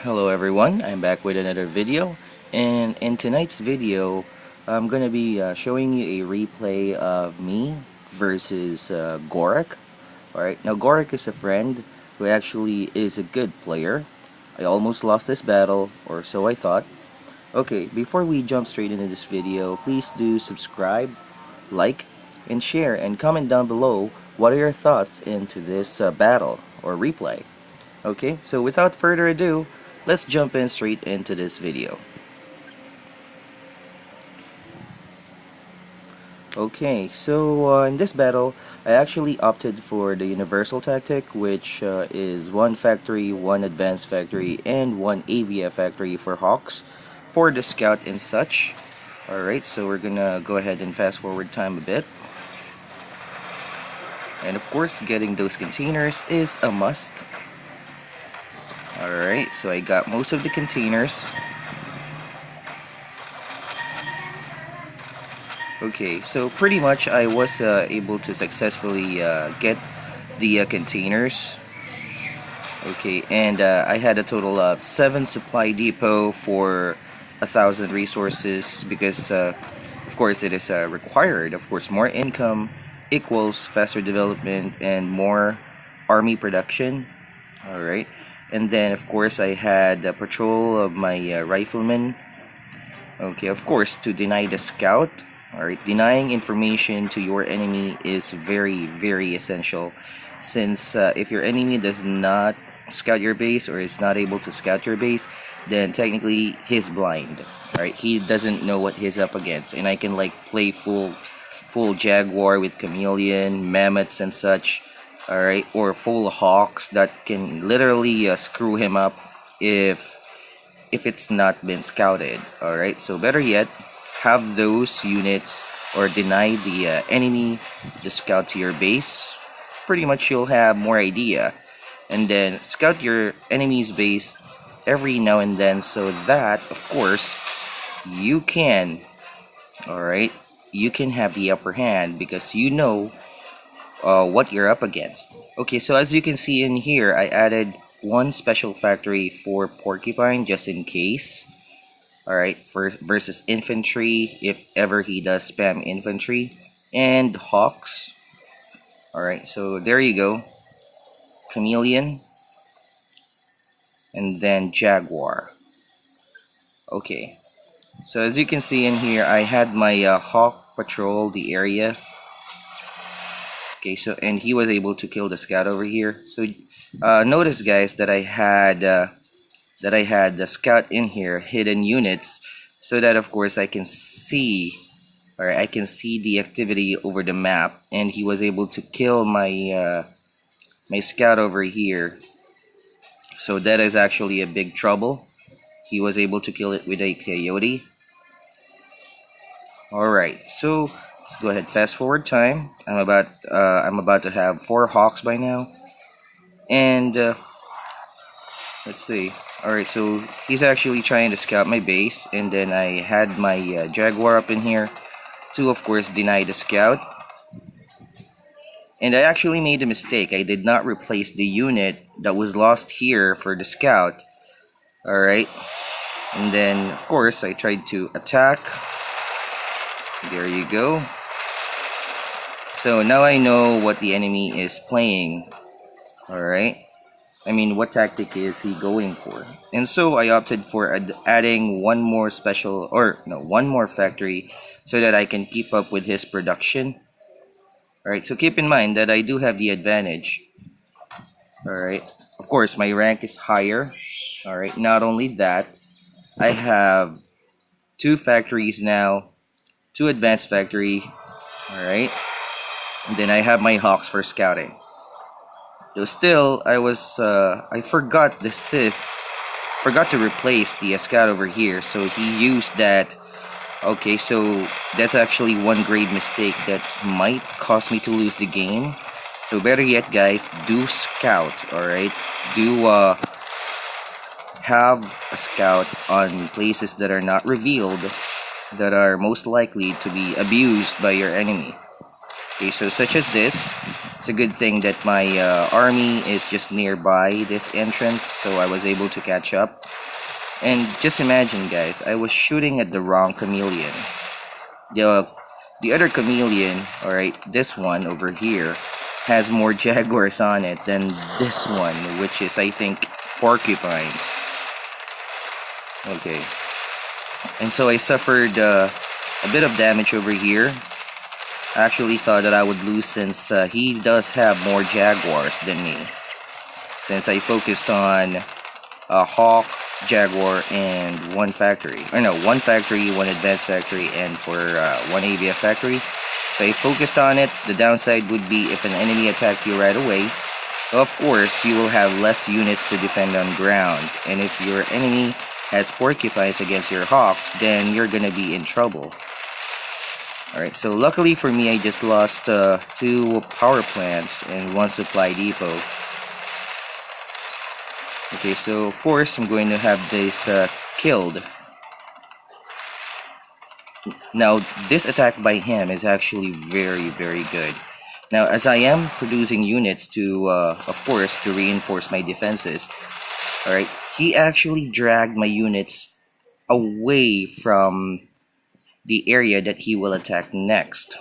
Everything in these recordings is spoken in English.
Hello everyone, I'm back with another video, and in tonight's video I'm gonna be showing you a replay of me versus Gorec. Alright, now Gorec is a friend who actually is a good player. I almost lost this battle, or so I thought. Okay, before we jump straight into this video, please do subscribe, like, and share, and comment down below what are your thoughts into this battle or replay. Okay, so without further ado, let's jump in straight into this video. Okay, so in this battle, I actually opted for the universal tactic, which is one factory, one advanced factory, and one avia factory for hawks, for the scout and such. Alright, so we're gonna go ahead and fast forward time a bit. And of course, getting those containers is a must. Alright, so I got most of the containers. Okay, so pretty much I was able to successfully get the containers. Okay, and I had a total of 7 supply depot for 1,000 resources because of course it is required. Of course, more income equals faster development and more army production. Alright, and then of course I had the patrol of my riflemen. Okay, of course, to deny the scout. Alright, denying information to your enemy is very essential, since if your enemy does not scout your base or is not able to scout your base, then technically he's blind. Alright, he doesn't know what he's up against, and I can like play full jaguar with chameleon, mammoths and such. Alright, or full hawks that can literally screw him up if it's not been scouted. Alright, so better yet, have those units or deny the enemy the scout to your base. Pretty much you'll have more idea, and then scout your enemy's base every now and then, so that of course you can, alright, you can have the upper hand because you know what you're up against. Okay, so as you can see in here, I added one special factory for porcupine just in case. Alright, for versus infantry if ever he does spam infantry, and hawks. Alright, so there you go. Chameleon, and then jaguar. Okay, so as you can see in here, I had my hawk patrol the area. Okay, so and he was able to kill the scout over here. So notice guys that I had the scout in here, hidden units, so that of course I can see, or I can see the activity over the map, and he was able to kill my my scout over here. So that is actually a big trouble. He was able to kill it with a coyote. Alright, so let's go ahead, fast forward time. I'm about to have 4 hawks by now, and let's see. Alright, so he's actually trying to scout my base, and then I had my jaguar up in here to of course deny the scout. And I actually made a mistake. I did not replace the unit that was lost here for the scout. Alright, and then of course I tried to attack. There you go. So now I know what the enemy is playing. Alright, I mean, what tactic is he going for? And so I opted for adding one more special, or no, one more factory, so that I can keep up with his production. Alright, so keep in mind that I do have the advantage. Alright, of course my rank is higher. Alright, not only that, I have 2 factories now, 2 advanced factory. Alright, and then I have my hawks for scouting. Though still, I forgot to replace the scout over here, so he used that. Okay, so that's actually one grave mistake that might cause me to lose the game. So better yet guys, do scout, alright? Do have a scout on places that are not revealed, that are most likely to be abused by your enemy. Okay, so such as this. It's a good thing that my army is just nearby this entrance, so I was able to catch up. And just imagine, guys, I was shooting at the wrong chameleon. The the other chameleon, alright, this one over here, has more jaguars on it than this one, which is, I think, porcupines. Okay. And so I suffered a bit of damage over here. I actually thought that I would lose since he does have more jaguars than me. Since I focused on a hawk, jaguar, and one factory. Or no, one factory, one advanced factory, and for one avia factory. So I focused on it. The downside would be if an enemy attacked you right away, of course, you will have less units to defend on ground. And if your enemy has porcupines against your hawks, then you're gonna be in trouble. Alright, so luckily for me, I just lost 2 power plants and 1 supply depot. Okay, so of course, I'm going to have this killed. Now, this attack by him is actually very, very good. Now, as I am producing units to, of course, to reinforce my defenses, alright, he actually dragged my units away from the area that he will attack next.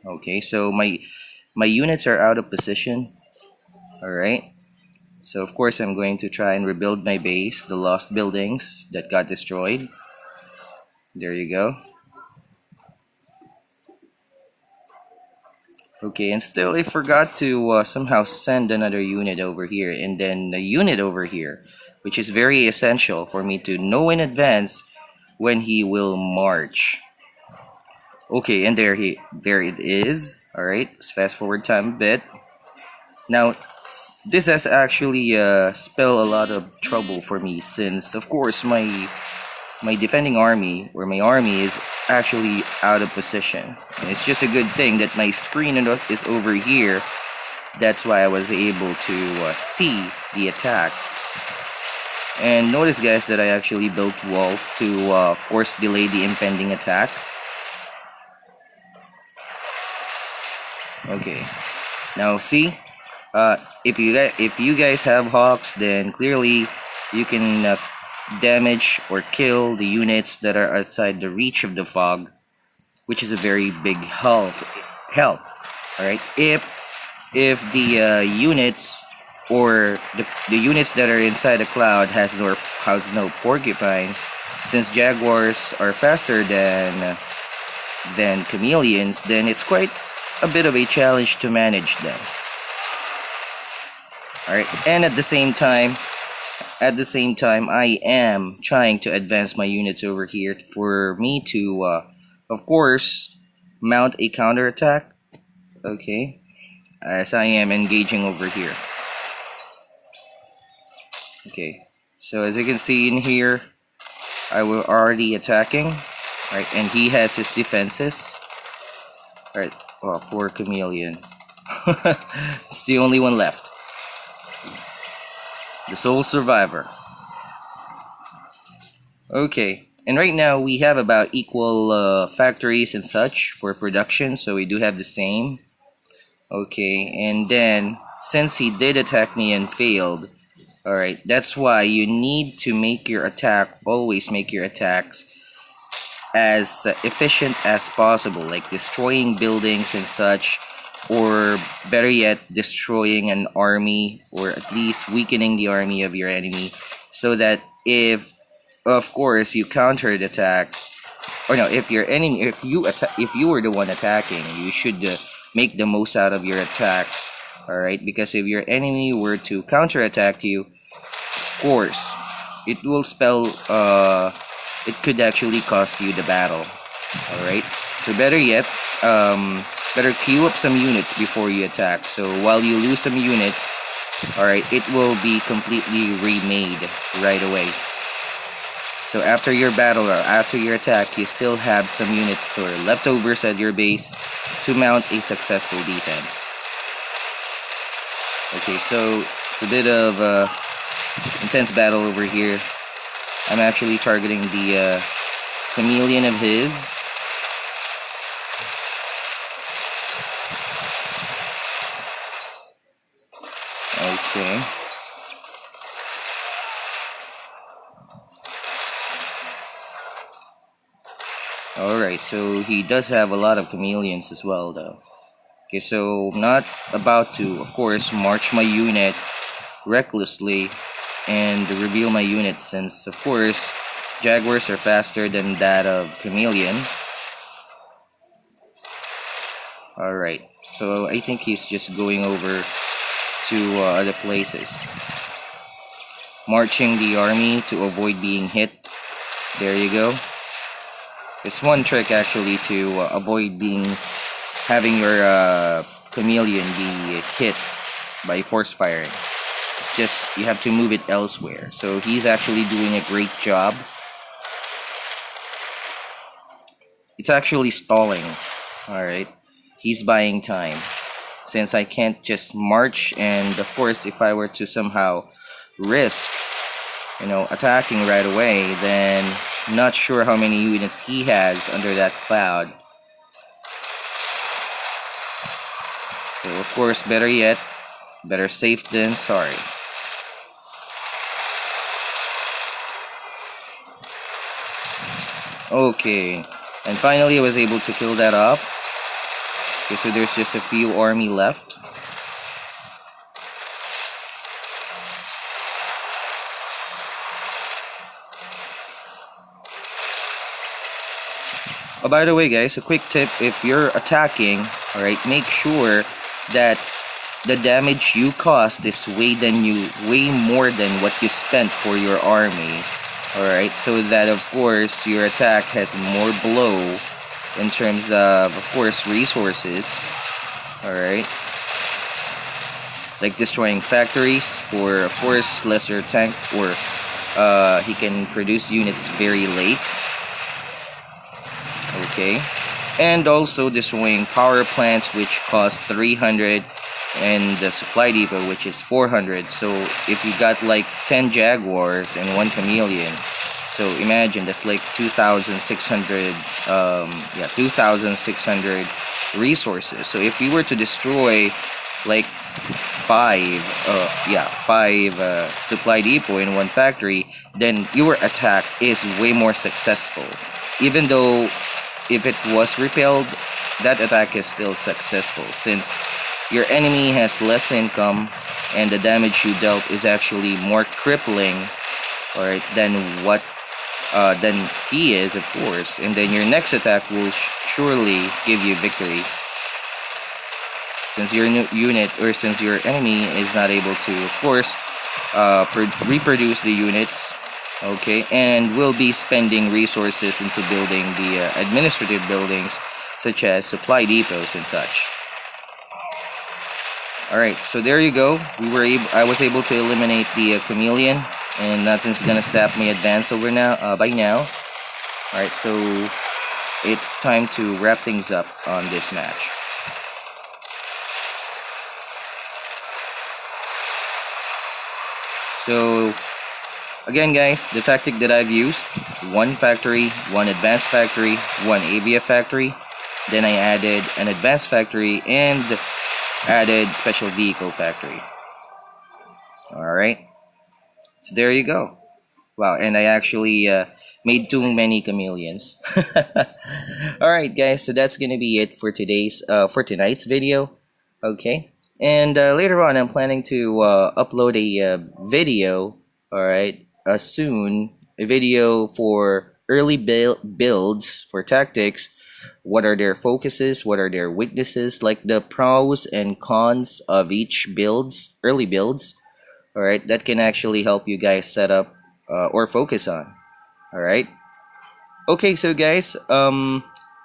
Okay, so my units are out of position. Alright, so of course I'm going to try and rebuild my base, the lost buildings that got destroyed. There you go. Okay, and still I forgot to somehow send another unit over here, and then a unit over here, which is very essential for me to know in advance when he will march. Okay, and there it is. Alright, let's fast forward time a bit. Now, this has actually spelled a lot of trouble for me, since of course my defending army, or my army, is actually out of position. And it's just a good thing that my screen is over here. That's why I was able to see the attack. And notice, guys, that I actually built walls to of course delay the impending attack. Okay, now see, if you guys have hawks, then clearly you can damage or kill the units that are outside the reach of the fog, which is a very big help. All right, if the units, or the units that are inside the cloud has no porcupine, since jaguars are faster than chameleons, then it's quite a bit of a challenge to manage them. Alright, and at the same time, I am trying to advance my units over here for me to, of course, mount a counterattack. Okay, as I am engaging over here. Okay, so as you can see in here, I will already attacking. Right, and he has his defenses. Alright, oh, poor chameleon. It's the only one left. The sole survivor. Okay, and right now we have about equal factories and such for production, so we do have the same. Okay, and then since he did attack me and failed, alright, that's why you need to make your attack, always make your attacks as efficient as possible, like destroying buildings and such, or better yet, destroying an army, or at least weakening the army of your enemy, so that if, of course, you counter the attack, or no, if your enemy, if you were the one attacking, you should make the most out of your attack. All right, because if your enemy were to counterattack you, of course, it will spell it could actually cost you the battle. All right, so better yet, better queue up some units before you attack. So while you lose some units, alright, it will be completely remade right away. So after your battle or after your attack, you still have some units or leftovers at your base to mount a successful defense. Okay, so it's a bit of intense battle over here. I'm actually targeting the chameleon of his. Okay. Alright, so he does have a lot of chameleons as well, though. Okay, so I'm not about to, of course, march my unit recklessly and reveal my unit, since, of course, jaguars are faster than that of chameleon. Alright, so I think he's just going over to other places, marching the army to avoid being hit. There you go. It's one trick actually to avoid having your chameleon be hit by force firing. It's just you have to move it elsewhere. So he's actually doing a great job. It's actually stalling. Alright. He's buying time, since I can't just march, and of course if I were to somehow risk, attacking right away, then I'm not sure how many units he has under that cloud. So of course, better yet, better safe than sorry. Okay, and finally I was able to kill that up. Okay, so there's just a few army left. Oh, by the way, guys, a quick tip: if you're attacking, alright, make sure that the damage you cost is way more than what you spent for your army. Alright, so that of course your attack has more blow in terms of course, resources. Alright. Like destroying factories for, of course, lesser tank, or he can produce units very late. Okay. And also destroying power plants, which cost 300, and the supply depot, which is 400. So if you got like 10 jaguars and 1 chameleon, so imagine that's like 2,600 2,600 resources. So if you were to destroy like 5 supply depot in 1 factory, then your attack is way more successful. Even though if it was repelled, that attack is still successful, since your enemy has less income and the damage you dealt is actually more crippling, alright, than he is, of course. And then your next attack will surely give you victory, since your unit, or since your enemy is not able to, of course, reproduce the units. Okay, and will be spending resources into building the administrative buildings, such as supply depots and such. Alright, so there you go. I was able to eliminate the chameleon, and nothing's gonna stop me advance over now. By now. Alright, so it's time to wrap things up on this match. So again, guys, the tactic that I've used: 1 factory, 1 advanced factory, 1 avia factory. Then I added an advanced factory and added special vehicle factory. Alright, so there you go. Wow, and I actually made too many chameleons. Alright, guys, so that's gonna be it for tonight's video. Okay, and later on I'm planning to upload a video, alright, soon, a video for early builds for tactics. What are their focuses, what are their weaknesses, like the pros and cons of each early builds. Alright, that can actually help you guys set up or focus on. Alright, okay, so guys,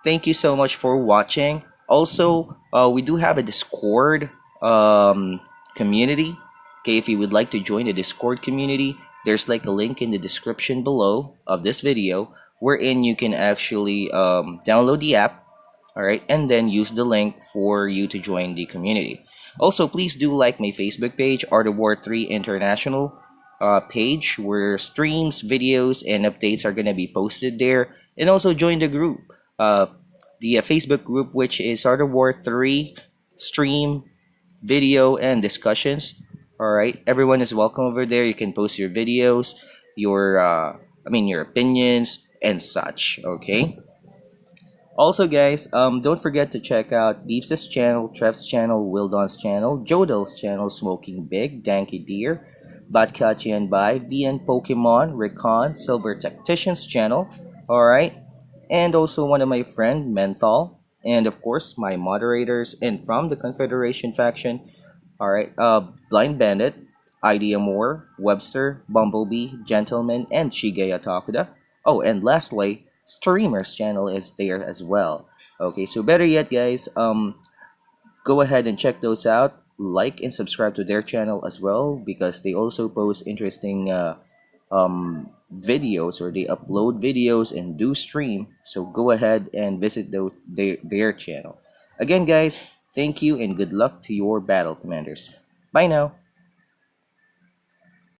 thank you so much for watching. Also, we do have a Discord community. Okay, if you would like to join the Discord community, there's like a link in the description below of this video, wherein you can actually download the app, alright, and then use the link for you to join the community. Also, please do like my Facebook page, Art of War 3 International page, where streams, videos, and updates are gonna be posted there. And also join the group, the Facebook group, which is Art of War 3 stream, video, and discussions. All right, everyone is welcome over there. You can post your videos, your your opinions and such. Okay. Also, guys, don't forget to check out bivzza's channel, Trev's channel, Willdon's channel, Jodelle's channel, Smoking Big, Danke.dir, BatKhaChienBai, VN Pokemon, Rikhann, Silver Tactician's channel. All right, and also one of my friend Menthol, and of course my moderators and from the Confederation faction. All right, Blindbandit, Amor, Webster, BumblebEE, Gentalmen, and Shigeo tokuda. Oh, and lastly, Streamer's channel is there as well. Okay, so better yet, guys, go ahead and check those out. Like and subscribe to their channel as well because they also post interesting videos, or they upload videos and do stream. So go ahead and visit their channel. Again, guys, thank you and good luck to your battle commanders. Bye now.